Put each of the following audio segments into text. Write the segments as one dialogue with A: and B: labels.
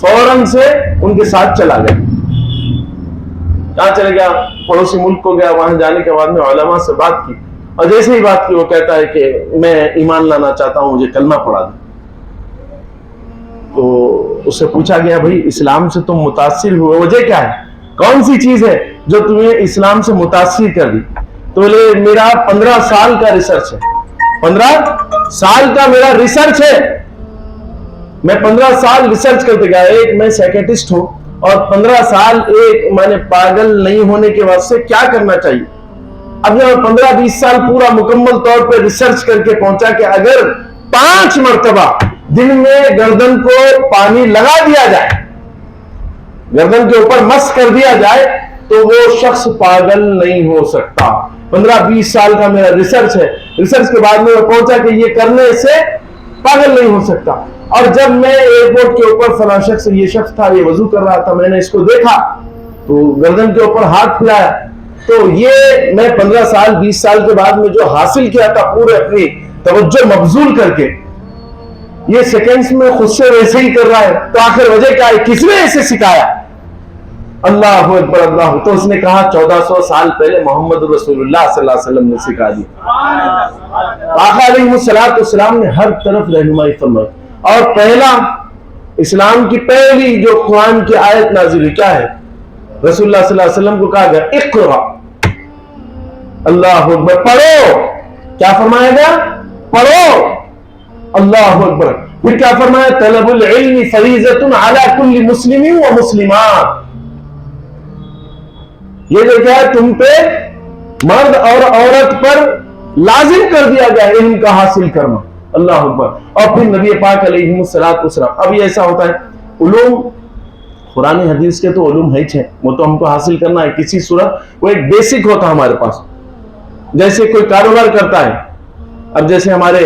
A: فوراً سے ان کے ساتھ چلا گیا. کہاں چلے گیا؟ پڑوسی ملک کو گیا. وہاں جانے کے بعد میں علماء سے بات کی, اور جیسے ہی بات کی وہ کہتا ہے کہ میں ایمان لانا چاہتا ہوں, مجھے کلمہ پڑھا دیں. تو اس سے پوچھا گیا بھائی اسلام سے تم متاثر ہوئے, وجہ کیا ہے, کون سی چیز ہے جو تمہیں اسلام سے متاثر کر دی؟ تو بولے میرا 15 سال کا ریسرچ ہے. 15 سال کا میرا ریسرچ ہے, میں 15 سال ریسرچ کرتے گیا. ایک میں سائیکیٹرسٹ ہوں, اور 15 سال ایک میں نے پاگل نہیں ہونے کے واسطے کیا کرنا چاہیے. اب جب 15-20 سال پورا مکمل طور پہ ریسرچ کر کے پہنچا کہ اگر 5 مرتبہ دن میں گردن کو پانی لگا دیا جائے, گردن کے اوپر مس کر دیا جائے, تو وہ شخص پاگل نہیں ہو سکتا. 15-20 سال کا میرا ریسرچ ہے. ریسرچ کے بعد میں پہنچا کہ یہ کرنے سے پاگل نہیں ہو سکتا. اور جب میں ایئرپورٹ کے اوپر فلاں شخص, یہ شخص تھا, یہ وضو کر رہا تھا, میں نے اس کو دیکھا تو گردن کے اوپر ہاتھ پھیلایا. تو یہ میں 15 سال 20 سال کے بعد میں جو حاصل کیا تھا پورے اپنی توجہ مبذول کر کے, یہ سیکنڈز میں خود سے ویسے ہی کر رہا ہے. تو آخر وجہ کیا ہے, کس نے اسے سکھایا؟ اللہ اکبر اللہ. تو اس نے کہا 1400 سال پہلے محمد رسول اللہ صلی اللہ علیہ وسلم نے سکھا دی. آقا علیہ الصلوۃ والسلام نے ہر طرف رہنمائی فرمائی. اور پہلا اسلام کی پہلی جو قرآن کی آیت نازل ہوئی کیا ہے؟ رسول اللہ صلی اللہ علیہ وسلم کو کہا گیا اقرا, اللہ اکبر, پڑھو. کیا فرمایا گیا؟ پڑھو. اللہ اکبر. پھر کیا فرمایا؟ طلب العلم فریضۃ علی کل مسلم و مسلمات. یہ جو کیا ہے تم پہ مرد اور عورت پر لازم کر دیا گیا ہے علم کا حاصل کرنا. اللہ اکبر. اور پھر نبی پاک علیہ الصلوۃ والسلام, اب یہ ایسا ہوتا ہے علوم قرآن حدیث کے تو علوم ہے 6, وہ تو ہم کو حاصل کرنا ہے کسی صورت. وہ ایک بیسک ہوتا ہے ہمارے پاس. جیسے کوئی کاروبار کرتا ہے, اب جیسے ہمارے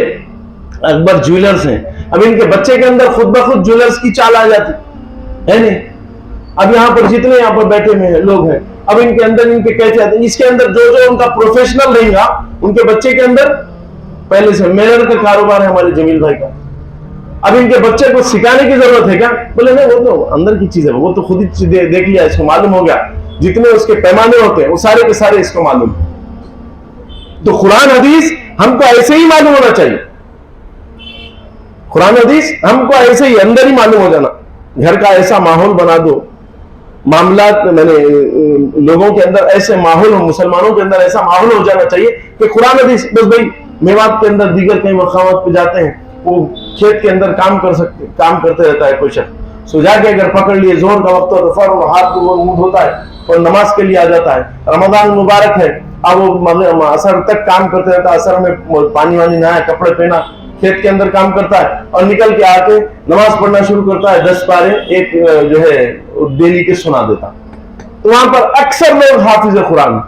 A: اکبر جویلرز ہیں, اب ان کے بچے کے اندر خود بخود جویلرز کی چال آ جاتی ہے نہیں. اب یہاں پر جتنے یہاں پر بیٹھے ہوئے لوگ ہیں, اب ان کے اندر ان کے کیفیت ہیں, اس کے اندر جو ان کا پروفیشنل رہے گا, ان کے بچے کے اندر پہلے سے میرر کا کاروبار ہے ہمارے جمیل بھائی کا. اب ان کے بچے کو سکھانے کی ضرورت ہے کیا؟ بولے نہیں, وہ تو اندر کی چیز ہے, وہ تو خود ہی دیکھ لیا, اس کو معلوم ہو گیا. جتنے اس کے پیمانے ہوتے ہیں وہ سارے کے سارے اس کو معلوم. تو قرآن حدیث ہم کو ایسے ہی معلوم ہونا چاہیے. قرآن حدیث ہم کو ایسے ہی اندر ہی معلوم ہو جانا. گھر کا ایسا ماحول بنا دو, معاملات میں نے لوگوں کے اندر ایسے ماحول ہو, مسلمانوں کے اندر ایسا ماحول ہو جانا چاہیے کہ قرآن حدیث بس بھائی میوات کے اندر دیگر کہیں مقامات پہ جاتے ہیں, وہ کھیت کے اندر کام کرتے رہتا ہے کوئی شخص, سو جا کے اگر پکڑ لیے زور کا وقت ہو تو فوراً ہاتھ منہ دھوتا ہے اور نماز کے لیے آ جاتا ہے. رمضان مبارک ہے, اب وہ اثر تک کام کرتے رہتا ہے, اثر میں پانی وانی نہایا, کپڑے پہنا, کھیت کے اندر کام کرتا ہے, اور نکل کے آ کے نماز پڑھنا شروع کرتا ہے. 10 پارے ایک جو ہے ڈیلی کے سنا دیتا. تو وہاں پر اکثر لوگ حافظ قرآن.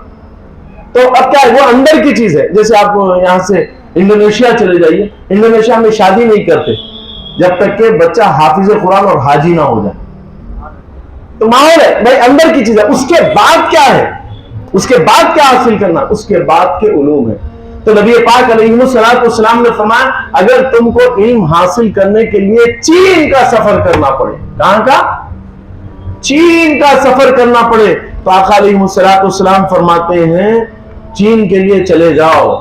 A: تو اب کیا ہے, وہ اندر کی چیز ہے. جیسے آپ یہاں سے انڈونیشیا چلے جائیے, انڈونیشیا میں شادی نہیں کرتے جب تک کہ بچہ حافظ قرآن اور حاجی نہ ہو جائے. تو ماحول ہے بھائی, اندر کی چیز ہے. اس کے بعد کیا ہے, اس کے بعد کیا حاصل کرنا, اس کے بعد کے علوم ہے. تو نبی پاک علیہ الصلوۃ والسلام نے فرمایا اگر تم کو علم حاصل کرنے کے لیے چین کا سفر کرنا پڑے, کہاں کا؟ چین کا سفر کرنا پڑے, تو آقا علیہ الصلوۃ والسلام فرماتے ہیں چین کے لیے چلے جاؤ.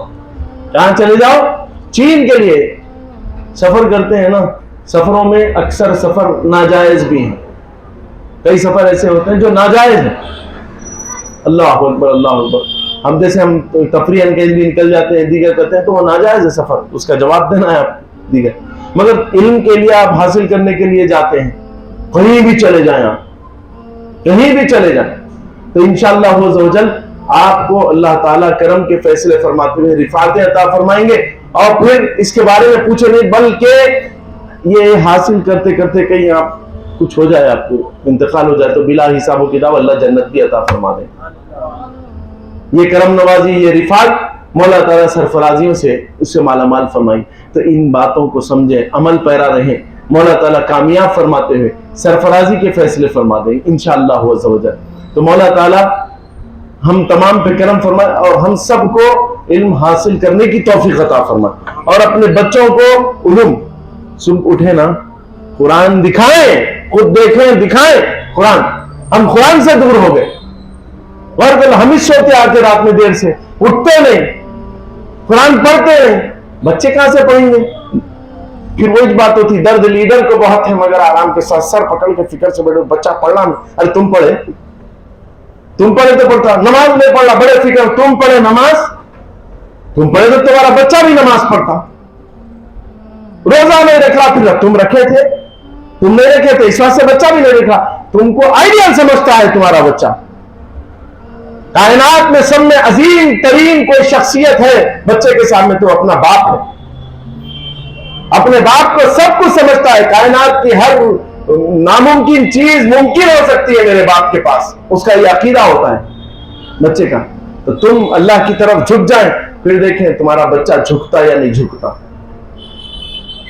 A: کہاں چلے جاؤ؟ چین کے لیے. سفر کرتے ہیں نا, سفروں میں اکثر سفر ناجائز بھی ہیں. کئی سفر ایسے ہوتے ہیں جو ناجائز ہیں. اللہ اکبر اللہ اکبر. ہم جیسے ہم تفریح کے لیے نکل جاتے ہیں, دیگر کرتے ہیں, تو وہ ناجائز ہے سفر, اس کا جواب دینا ہے آپ دیگر. مگر علم کے لیے آپ حاصل کرنے کے لیے جاتے ہیں, کہیں بھی چلے جائیں, آپ کہیں بھی چلے جائیں, تو انشاءاللہ عز و جل آپ کو اللہ تعالیٰ کرم کے فیصلے فرماتے ہوئے رفعتیں عطا فرمائیں گے. اور پھر اس کے بارے میں پوچھے نہیں, بلکہ یہ حاصل کرتے کرتے کہیں آپ کچھ ہو جائے, آپ کو انتقال ہو جائے, تو بلا حساب و کتاب اللہ جنت بھی عطا فرما دے. یہ کرم نوازی, یہ رفعت مولا تعالیٰ سرفرازیوں سے اس سے مالا مال فرمائی. تو ان باتوں کو سمجھیں, عمل پیرا رہیں, مولا تعالیٰ کامیاب فرماتے ہوئے سرفرازی کے فیصلے فرما دیں انشاءاللہ عز و جل. تو مولا تعالیٰ ہم تمام پہ کرم فرمائے اور ہم سب کو علم حاصل کرنے کی توفیق عطا فرمائے, اور اپنے بچوں کو علم صبح اٹھے نا قرآن دکھائیں, خود دیکھیں دکھائیں قرآن. ہم قرآن سے دور ہو گئے. اور ہم ہی سوتے آتے رات میں دیر سے, اٹھتے نہیں, قرآن پڑھتے نہیں. بچے کہاں سے پڑھیں گے؟ پھر وہی بات ہوتی, درد لیڈر کو بہت ہے مگر آرام کے ساتھ سر پکڑ کے فکر سے بیٹھو, بچہ پڑھنا نہیں. ارے تم پڑھے تو پڑھتا, نماز نہیں پڑھنا بڑے فکر, تم پڑھے نماز, تم پڑھے تو تمہارا بچہ بھی نماز پڑھتا. روزہ نہیں رکھا پھر تم رکھے تھے, تم نہیں رکھے تھے اس واسطے بچہ بھی نہیں رکھا. تم کو آئیڈیل سمجھتا ہے تمہارا بچہ. کائنات میں سب میں عظیم ترین کوئی شخصیت ہے بچے کے سامنے تو اپنا باپ ہے. اپنے باپ کو سب کچھ سمجھتا ہے. کائنات کی ہر ناممکن چیز ممکن ہو سکتی ہے میرے باپ کے پاس, اس کا یہ عقیدہ ہوتا ہے بچے کا. تو تم اللہ کی طرف جھک جائیں, پھر دیکھیں تمہارا بچہ جھکتا یا نہیں جھکتا,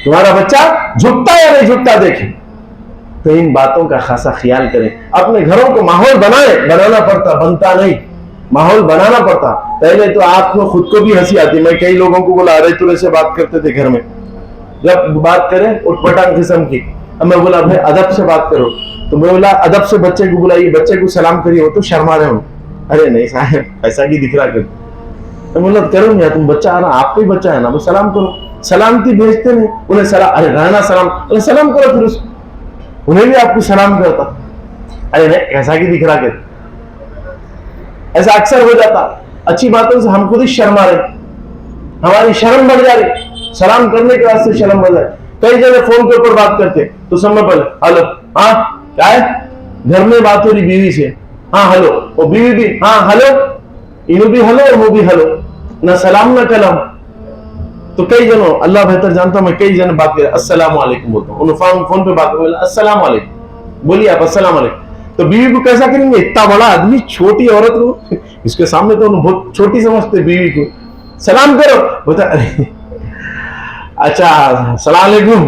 A: تمہارا بچہ جھکتا یا نہیں جھکتا دیکھیں. تو ان باتوں کا خاصا خیال کریں. اپنے گھروں کو ماحول بنانا پڑتا, بنتا نہیں, ماحول بنانا پڑتا. پہلے تو آپ کو خود کو بھی ہنسی آتی. میں کئی لوگوں کو بولا ارے تورے سے بات کرتے تھے گھر میں, جب بات کریں اٹھ پٹانگ قسم کی. اب میں بولا بھائی ادب سے بات کرو, تو میں بولا ادب سے بچے کو بلائیے, بچے کو سلام کریے, وہ تو شرما رہے ہو. ارے نہیں صاحب ایسا کی دکھ رہا کر. میں بولا کروں گا, تم بچہ آ رہا, آپ کا ہی بچہ ہے نا, وہ سلام کرو. سلامتی بھیجتے نہیں انہیں سلام, ارے رہنا سلام, انہیں سلام کرو, پھر اس انہیں بھی آپ کو سلام کرتا. ارے نہیں ایسا کی دکھ رہا کر. ایسا اکثر ہو جاتا. اچھی باتوں سے ہم خود ہی شرما رہے, ہماری شرم بڑھ جا رہی. سلام کرنے کے واسطے شرم بڑھ جائے. کئی جگہ فون کے اوپر بات کرتے تو سب میں پہلے ہلو, ہاں کیا ہے, گھر میں بات ہو رہی بیوی سے, ہاں ہلو, وہ بیوی بھی ہاں ہلو, انہوں بھی ہلو اور وہ بھی ہلو, نہ سلام نہ کلام. تو کئی جنوں, اللہ بہتر جانتا ہوں, میں کئی جن بات کر السلام علیکم بولتا ہوں, انہوں فون پہ بات کر السلام علیکم, بولیے آپ السلام علیکم. تو بیوی کو کیسا کریں گے, اتنا بڑا آدمی چھوٹی عورت کو اس کے سامنے تو انہوں بہت چھوٹی سمجھتے بیوی کو. سلام کرو, بتا اچھا السلام علیکم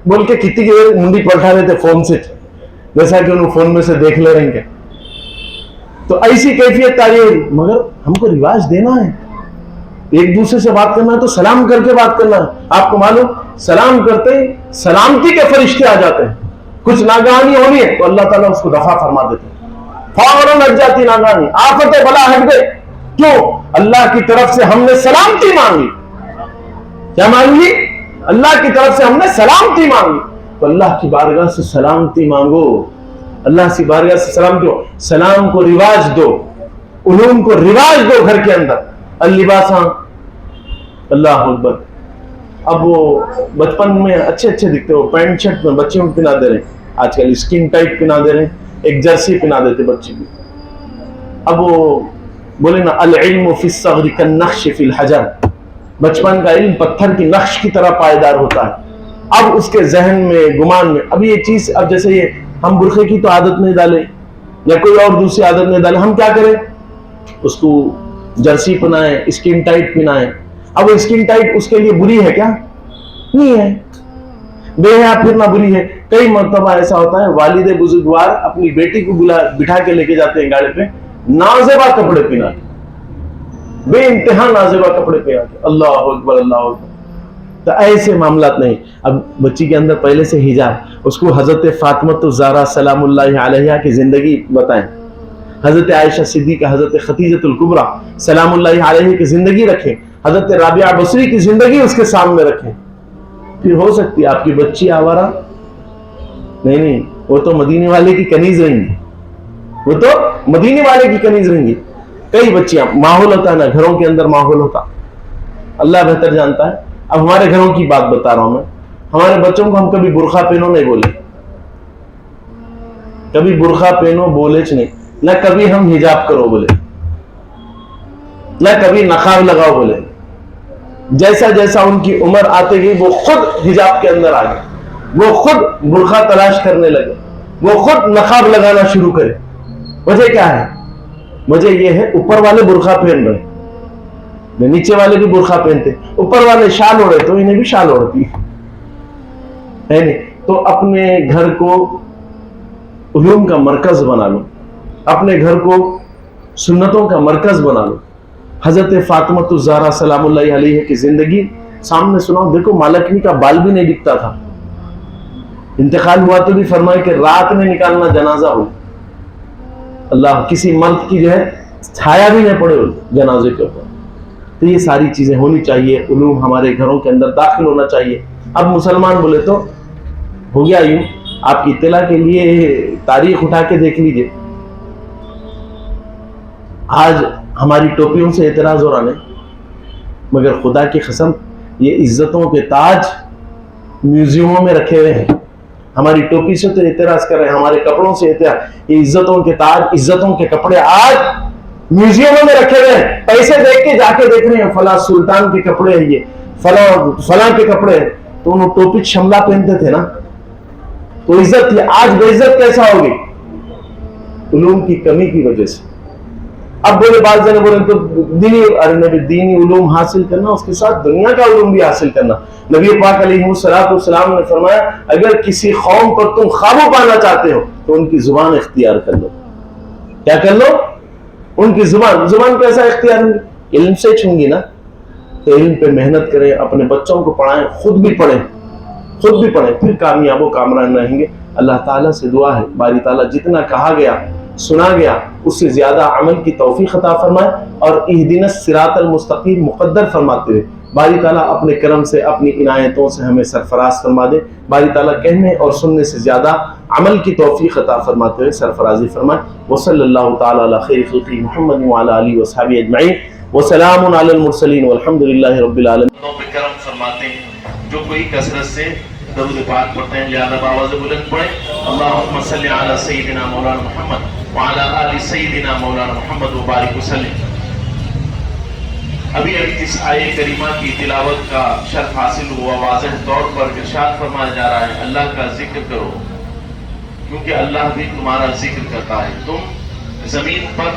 A: بول کے کتنی کی منڈی پلٹا دیتے فون سے, جیسا کہ انہوں فون میں سے دیکھ لے رہیں گے. تو ایسی کیفیت تعلیم, مگر ہم کو رواج دینا ہے. ایک دوسرے سے بات کرنا ہے تو سلام کر کے بات کرنا ہے. آپ کو معلوم سلام کرتے ہی سلامتی کے فرشتے آ جاتے ہیں. کچھ ناگہانی ہونی ہے تو اللہ تعالیٰ اس کو دفع فرما دیتے ہیں, فوراً ہٹ جاتی ناگہانی, آفت بلا ہٹ گئے. کیوں؟ اللہ کی طرف سے ہم نے سلامتی مانگی. کیا مانگی؟ اللہ کی طرف سے ہم نے سلامتی مانگی. تو اللہ کی بارگاہ سے سلامتی مانگو, اللہ کی بارگاہ سے سلام دو, سلام کو رواج دو, علوم کو رواج دو گھر کے اندر. اللباساں اللہ اکبر. اب وہ بچپن میں اچھے اچھے دکھتے, وہ پینٹ شرٹ میں بچے کو پہنا دے رہے ہیں, آج کل اسکن ٹائٹ پہنا دے رہے ہیں, ایک جرسی پہنا دیتے بچے کو. اب وہ بولے نا العلم فی الصغر کالنقش فی الحجر, بچپن کا علم پتھر کی نقش کی طرح پائیدار ہوتا ہے. اب اس کے ذہن میں گمان میں اب یہ چیز, اب جیسے یہ ہم برقعے کی تو عادت نہیں ڈالے یا کوئی اور دوسری عادت نہیں ڈالے, ہم کیا کریں, اس کو جرسی پہنائیں, اسکن ٹائٹ پہنائیں. اب وہ اسکن ٹائٹ اس کے لیے بری ہے کیا؟ نہیں ہے. بے حیا پھرنا بری ہے. کئی مرتبہ ایسا ہوتا ہے والد بزرگوار اپنی بیٹی کو بٹھا کے لے کے جاتے ہیں گاڑی پہ, نازیبا کپڑے پہنا کے, بے انتہا نازیبا کپڑے پہنا کے, اللہ اکبر اللہ اکبر. تو ایسے معاملات نہیں. اب بچی کے اندر پہلے سے حجاب, اس کو حضرت فاطمہ الزہرا سلام اللہ علیہا کی زندگی بتائیں, حضرت عائشہ صدیقہ, حضرت خدیجہ الکبریٰ سلام اللہ علیہ کی زندگی رکھیں, حضرت رابعہ بصری کی زندگی اس کے سامنے رکھیں. پھر ہو سکتی ہے آپ کی بچی آوارہ نہیں, وہ تو مدینے والے کی کنیز رہیں گی, وہ تو مدینے والے کی کنیز رہیں گی. کئی بچیاں, ماحول ہوتا ہے نا گھروں کے اندر, ماحول ہوتا, اللہ بہتر جانتا ہے. اب ہمارے گھروں کی بات بتا رہا ہوں میں, ہمارے بچوں کو ہم کبھی برقع پہنو نہیں بولے, کبھی برقع پہنو بولے نہیں, نہ کبھی ہم حجاب کرو بولے, نہ کبھی نقاب لگاؤ بولے. جیسا جیسا ان کی عمر آتے گئی وہ خود حجاب کے اندر آ گئے, وہ خود برقع تلاش کرنے لگے, وہ خود نقاب لگانا شروع کرے. وجہ کیا ہے؟ وجہ یہ ہے اوپر والے برقع پہن رہے, نیچے والے بھی برقع پہنتے, اوپر والے شال اوڑے تو انہیں بھی شال اوڑتی ہے نہیں. تو اپنے گھر کو علوم کا مرکز بنا لو, اپنے گھر کو سنتوں کا مرکز بنا لو. حضرت فاطمہ الزہرا سلام اللہ علیہ کی زندگی سامنے سناؤ, دیکھو مالکنی کا بال بھی نہیں دکھتا تھا, انتقال ہوا تو بھی فرمائے کہ رات میں نکالنا جنازہ ہو, اللہ کسی مرد کی جو ہے چھایا بھی نہ پڑے جنازے کے اوپر. تو یہ ساری چیزیں ہونی چاہیے, علوم ہمارے گھروں کے اندر داخل ہونا چاہیے. اب مسلمان بولے تو ہو گیا یوں. آپ کی اطلاع کے لیے تاریخ اٹھا کے دیکھ لیجئے, آج ہماری ٹوپیوں سے اعتراض ہو رہا ہے, مگر خدا کی قسم یہ عزتوں کے تاج میوزیموں میں رکھے ہوئے ہیں. ہماری ٹوپی سے تو اعتراض کر رہے ہیں, ہمارے کپڑوں سے اعتراض. یہ عزتوں کے تاج, عزتوں کے کپڑے آج میوزیموں میں رکھے ہوئے ہیں. پیسے دیکھ کے جا کے دیکھ رہے ہیں فلاں سلطان کے کپڑے ہیں, یہ فلاں کے کپڑے ہیں. تو انہوں ٹوپی شملہ پہنتے تھے نا, تو عزت تھی. آج بے عزت کیسا ہوگی؟ علوم کی کمی کی وجہ سے. اب بولے بعض جنے بولے تو دینی علوم حاصل کرنا, اس کے ساتھ دنیا کا علوم بھی حاصل کرنا. نبی پاک علیہ السلام نے فرمایا اگر کسی قوم پر تم قابو پانا چاہتے ہو تو ان کی زبان اختیار کر لو. کیا کر لو؟ ان کی زبان کیسا اختیار ہوگی؟ علم سے چھنگی نا. تو علم پہ محنت کریں, اپنے بچوں کو پڑھائیں, خود بھی پڑھیں, پھر کامیاب و کامران رہیں گے. اللہ تعالیٰ سے دعا ہے باری تعالیٰ جتنا کہا گیا سنا گیا اس سے زیادہ عمل کی توفیق عطا فرمائے, اور اہدنا الصراط المستقیم مقدر فرماتے ہوئے باری تعالیٰ اپنے کرم سے اپنی عنایتوں سے ہمیں سرفراز فرما دے. باری تعالیٰ کہنے اور سننے سے زیادہ عمل کی توفیق عطا فرماتے ہوئے سرفرازی فرمائے. وصلی اللہ تعالیٰ علی خیر خلقہ محمد وعلی آلہ وصحبہ اجمعین, وسلام علی المرسلین والحمد للہ رب العالمین.
B: کرم فرماتے ہیں جو کوئی کثرت سے درود پاک پڑھتے ہیں لہذا باواز بلند پڑھیں اللہم صلی علی سیدنا مولانا محمد وعلی آل سیدنا مولانا محمد وبارک وسلم. ابھی اس آیے کریمہ کی تلاوت کا شرف حاصل ہوا. واضح طور پر ارشاد فرمایا جا رہا ہے اللہ کا ذکر کرو کیونکہ اللہ بھی تمہارا ذکر کرتا ہے. تم زمین پر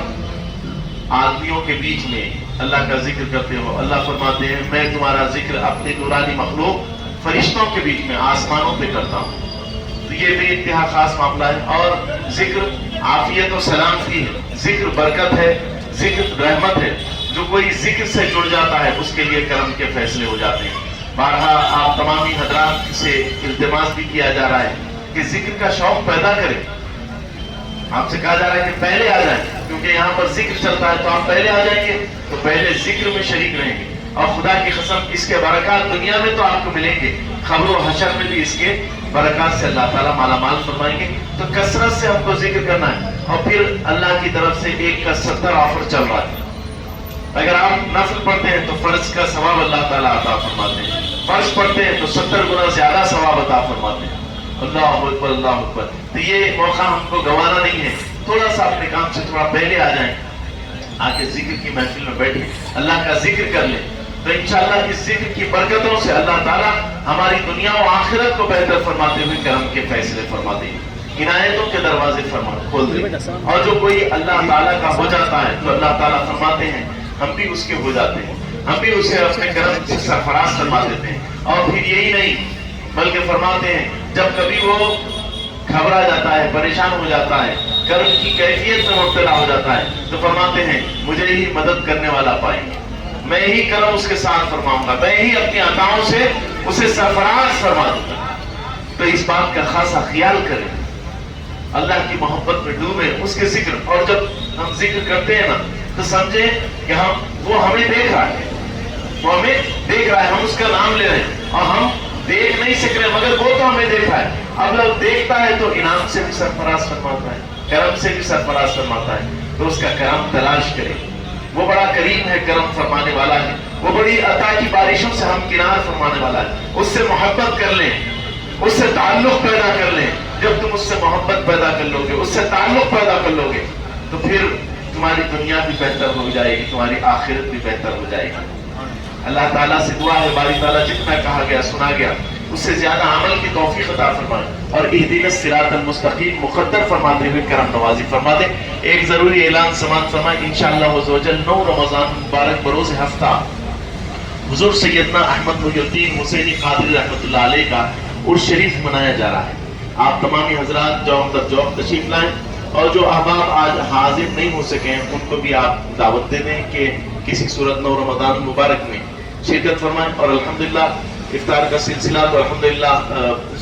B: آدمیوں کے بیچ میں اللہ کا ذکر کرتے ہو. اللہ فرماتے ہیں میں تمہارا ذکر اپنے نورانی مخلوق فرشتوں کے بیچ میں آسمانوں پہ کرتا ہوں. تو یہ بے انتہا خاص معاملہ ہے. اور ذکر عافیت و سلام کی ہے, ذکر برکت ہے, ذکر رحمت ہے. جو کوئی ذکر سے جڑ جاتا ہے اس کے لیے کرم کے فیصلے ہو جاتے ہیں. بارہا آپ تمامی حضرات سے التماس بھی کیا جا رہا ہے کہ ذکر کا شوق پیدا کریں. آپ سے کہا جا رہا ہے کہ پہلے آ جائیں کیونکہ یہاں پر ذکر چلتا ہے, تو آپ پہلے آ جائیں گے تو پہلے ذکر میں شریک رہیں گے. اور خدا کی قسم اس کے برکات دنیا میں تو آپ کو ملیں گے, قبر و حشر میں بھی اس کے برکات سے اللہ تعالیٰ مالا مال فرمائیں گے. تو کثرت سے ہم کو ذکر کرنا ہے. اور پھر اللہ کی طرف سے 1 کا 70 آفر چل رہا ہے. اگر آپ نفل پڑھتے ہیں تو فرض کا ثواب اللہ تعالیٰ عطا فرماتے ہیں, فرض پڑھتے ہیں تو 70 گنا زیادہ ثواب عطا فرماتے ہیں. اللہ اکبر اللہ اکبر. تو یہ موقع ہم کو گنوانا نہیں ہے. تھوڑا سا اپنے کام سے تھوڑا پہلے آ جائیں, آ کے ذکر کی محفل میں بیٹھیں, اللہ کا ذکر کر لیں. تو انشاءاللہ اس ذکر کی برکتوں سے اللہ تعالیٰ ہماری دنیا و آخرت کو بہتر فرماتے ہوئے کرم کے فیصلے فرماتے ہیں, عنایتوں کے دروازے کھول دیں. اور جو کوئی اللہ تعالیٰ کا ہو جاتا ہے تو اللہ تعالیٰ فرماتے ہیں ہم بھی اس کے ہو جاتے ہیں, ہم بھی اسے اپنے کرم سے سرفراز فرما دیتے ہیں. اور پھر یہی نہیں بلکہ فرماتے ہیں جب کبھی وہ گھبرا جاتا ہے, پریشان ہو جاتا ہے, کرم کی کیفیت میں مبتلا ہو جاتا ہے, تو فرماتے ہیں مجھے ہی مدد کرنے والا پائیں گے, میں ہی کرم اس کے ساتھ فرماؤں گا, میں ہی اپنی عطاؤں سے اسے سرفراز فرما دوں گا. تو اس بات کا خاصا خیال کریں, اللہ کی محبت میں ڈوبیں, اس کے ذکر. اور جب ہم ذکر کرتے ہیں نا تو سمجھیں کہ وہ ہمیں دیکھ رہا ہے, وہ ہمیں دیکھ رہا ہے, ہم اس کا نام لے رہے ہیں اور ہم دیکھ نہیں سک رہے مگر وہ تو ہمیں دیکھ رہا ہے. اب لوگ دیکھتا ہے تو انعام سے بھی سرفراز فرماتا ہے, کرم سے بھی سرفراز فرماتا ہے. تو اس کا کرم تلاش کریں, وہ بڑا کریم ہے, کرم فرمانے والا ہے, وہ بڑی عطا کی بارشوں سے ہمکنار فرمانے والا ہے. اس سے محبت کر لیں, اس سے تعلق پیدا کر لیں. جب تم اس سے محبت پیدا کر لو گے, اس سے تعلق پیدا کر لو گے, تو پھر تمہاری دنیا بھی بہتر ہو جائے گی, تمہاری آخرت بھی بہتر ہو جائے گی. اللہ تعالیٰ سے دعا ہے باری تعالیٰ جتنا کہا گیا سنا گیا اس سے زیادہ عمل کی توفیق عطا فرمائے, اور اہدنا الصراط المستقیم مقدر فرماتے ہوئے کرم نوازی فرما دے. ایک ضروری اعلان سماعت فرمائیں. انشاءاللہ عزوجل 9 رمضان مبارک بروز ہفتہ حضور سیدنا احمد محی الدین حسینی قادری رحمۃ اللہ علیہ کا عرس شریف منایا جا رہا ہے. آپ تمامی حضرات جوق در جوق تشریف لائیں, اور جو احباب آج حاضر نہیں ہو سکے ہیں ان کو بھی آپ دعوت دے دیں کہ کسی صورت 9 رمضان مبارک میں شرکت فرمائیں. اور الحمدللہ افطار کا سلسلہ تو الحمدللہ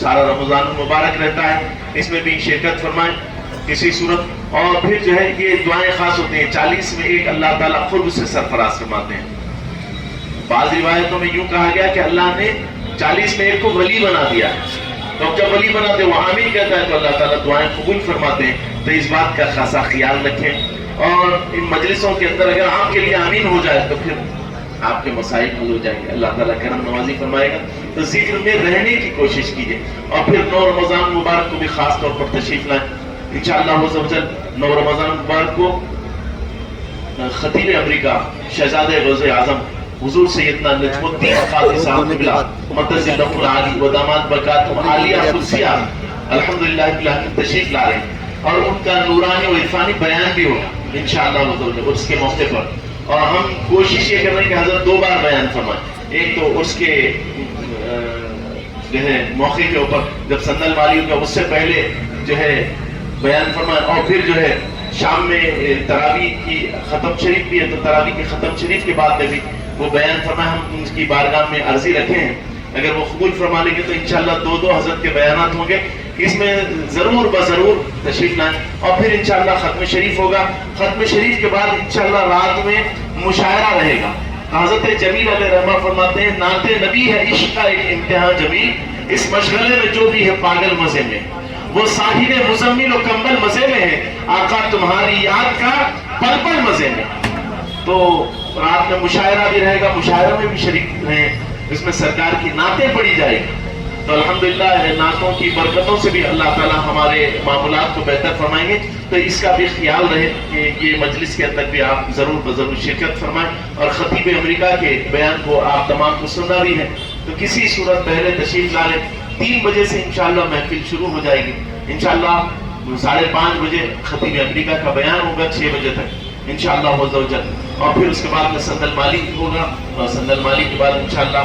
B: سارا رمضان المبارک رہتا ہے، اس میں بھی شرکت فرمائیں کسی صورت. اور پھر جو ہے یہ دعائیں خاص ہوتی ہیں. 40 میں ایک اللہ تعالیٰ قرب سے سرفراز فرماتے ہیں. بعض روایتوں میں یوں کہا گیا کہ اللہ نے 40 میں ایک کو ولی بنا دیا ہے. تو اب جب ولی بناتے ہیں وہ آمین کہتا ہے تو اللہ تعالیٰ دعائیں قبول فرماتے ہیں. تو اس بات کا خاصا خیال رکھیں. اور ان مجلسوں کے اندر اگر آپ کے لیے آمین ہو جائے تو پھر آپ کے مسائل حل ہو جائیں گے، اللہ تعالیٰ کرم نوازی فرمائے گا. تو ذکر میں رہنے کی کوشش کیجیے. اور پھر 9 رمضان مبارک کو بھی خاص طور پر تشریف لائیں انشاءاللہ عز و جل. 9 رمضان مبارک کو خطیب امریکہ شہزادہ غوث اعظم حضور سیدنا نجم الدین قادری صاحب قبلہ مقدس اللہ العالی و داماد برکاتہم عالیہ قدسیہ الحمدللہ تشریف لا رہے ہیں. اور ان کا نورانی و عرفانی بیان بھی ہوگا انشاءاللہ عز و جل اس کے موقع پر. اور ہم کوشش یہ کر رہے ہیں کہ حضرت 2 بار بیان فرمائیں. ایک تو اس کے جو ہے موقع کے اوپر جب سندل والی کا اس سے پہلے جو ہے بیان فرمائیں، اور پھر جو ہے شام میں تراویح کی ختم شریف بھی ہے تو تراویح کی ختم شریف کے بعد میں بھی وہ بیان فرمائیں. ہم ان کی بارگاہ میں عرضی رکھے ہیں اگر وہ قبول فرما لیں گے تو انشاءاللہ 2 حضرت کے بیانات ہوں گے. اس میں ضرور بضرور تشریف لائیں. اور پھر انشاءاللہ ختم شریف ہوگا. ختم شریف کے بعد انشاءاللہ رات میں مشاعرہ رہے گا. حضرت جمیل علیہ رحمہ فرماتے ہیں نعت نبی ہے عشق کا ایک امتحان جمیل، اس مشغلے میں جو بھی ہے پاگل مزے میں، وہ صاحب مزمل و کمبل مزے میں ہے، آقا تمہاری یاد کا پل پل مزے میں. تو رات میں مشاعرہ بھی رہے گا، مشاعرہ میں بھی شریک رہیں. اس میں سرکار کی نعتیں پڑھی جائے گی. تو الحمدللہ نعتوں کی برکتوں سے بھی اللہ تعالیٰ ہمارے معاملات کو بہتر فرمائیں گے. تو اس کا بھی خیال رہے کہ یہ مجلس کے اندر بھی آپ ضرور بضرور شرکت فرمائیں. اور خطیب امریکہ کے بیان کو آپ تمام کو سننا بھی ہے تو کسی صورت پہلے تشریف لا لیں. 3 بجے سے انشاءاللہ محفل شروع ہو جائے گی. انشاءاللہ 5:30 بجے خطیب امریکہ کا بیان ہوگا 6 بجے تک انشاءاللہ عز و جل. اور پھر اس کے بعد میں سندل مالی ہوگا، اور سندل مالی کے بعد انشاءاللہ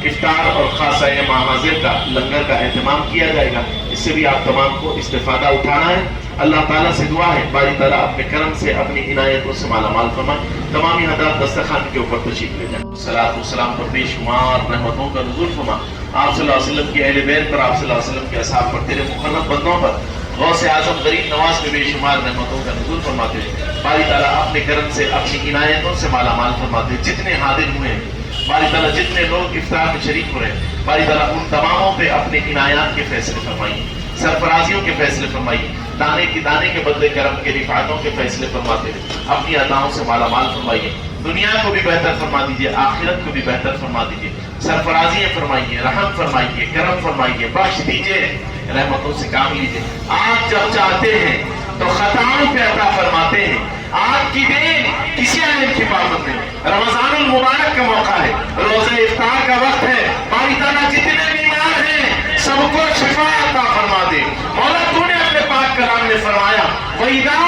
B: افطار اور خاصہ ماہازر کا لنگر کا اہتمام کیا جائے گا. اس سے بھی آپ تمام کو استفادہ اٹھانا ہے. اللہ تعالیٰ سے دعا ہے باری تعالیٰ اپنے کرم سے اپنی عنایتوں سے مالا مال فرمائے. تمامی حضرات دسترخوان کے اوپر تشریف لے جائیں. صلاۃ والسلام پر بے شمار رحمتوں کا نزول فرما آپ صلی اللہ علیہ وسلم کی اہل بیت پر، آپ صلی اللہ علیہ وسلم کے اصحاب پر، تیرے مقرب بندوں پر غوث اعظم غریب نواز میں بے شمار رحمتوں کا نزول فرماتے ہیں. باری تعالیٰ اپنے کرم سے اپنی عنایتوں سے مالا مال فرماتے ہیں. جتنے حاضر ہوئے ہیں باری تعالیٰ، جتنے لوگ افطار میں شریک ہو رہے ہیں باری تعالیٰ ان تماموں پہ اپنے عنایات کے فیصلے فرمائیے، سرفرازیوں کے فیصلے فرمائیے، دانے کے بدلے کرم کے رفعتوں کے فیصلے فرماتے ہیں. اپنی عطاؤں سے مالا مال فرمائیے. دنیا کو بھی بہتر فرما دیجیے، آخرت کو بھی بہتر فرما دیجیے. سرفرازیاں فرمائیے، رحم فرمائیے، کرم فرمائیے، بخش دیجیے، رحمتوں سے کام لیجیے. آپ جب چاہتے ہیں تو خطاؤں پہ عطا فرماتے ہیں. آپ کی دین کسی عالم کی پابند نہیں. رمضان المبارک کا موقع ہے، روزہ افطار کا وقت ہے. باری تعالیٰ جتنے بیمار ہیں سب کو شفا عطا فرما دے. مولا تو نے اپنے پاک کلام میں فرمایا وَإِذَا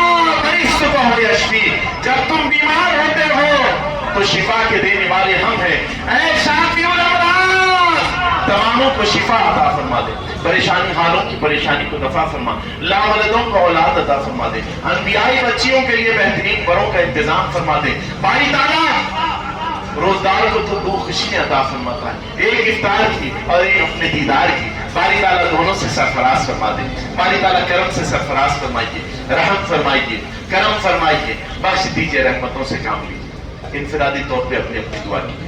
B: مَرِضْتُ فَهُوَ يَشْفِينِ، جب تم بیمار ہوتے ہو تو شفا کے دینے والے ہم ہیں. اے شافی الامراض، تماموں کو شفا عطا فرما دے. پریشانی حالوں کی پریشانی کو دفع فرما. لاولدوں کو اولاد عطا فرما دے. انبیائی بچیوں کے لیے بہترین بروں کا انتظام فرما دے. باری تعالیٰ روزدار کو تو 2 خوشیاں عطا فرماتا ہے، ایک افطار کی اور ایک اپنے دیدار کی. باری تعالیٰ دونوں سے سرفراز فرما دے. باری تعالیٰ کرم سے سرفراز فرمائیے، رحم فرمائیے، کرم فرمائیے، بخش دیجیے، رحمتوں سے کام لیجیے. انفرادی طور پہ اپنی دعا کی.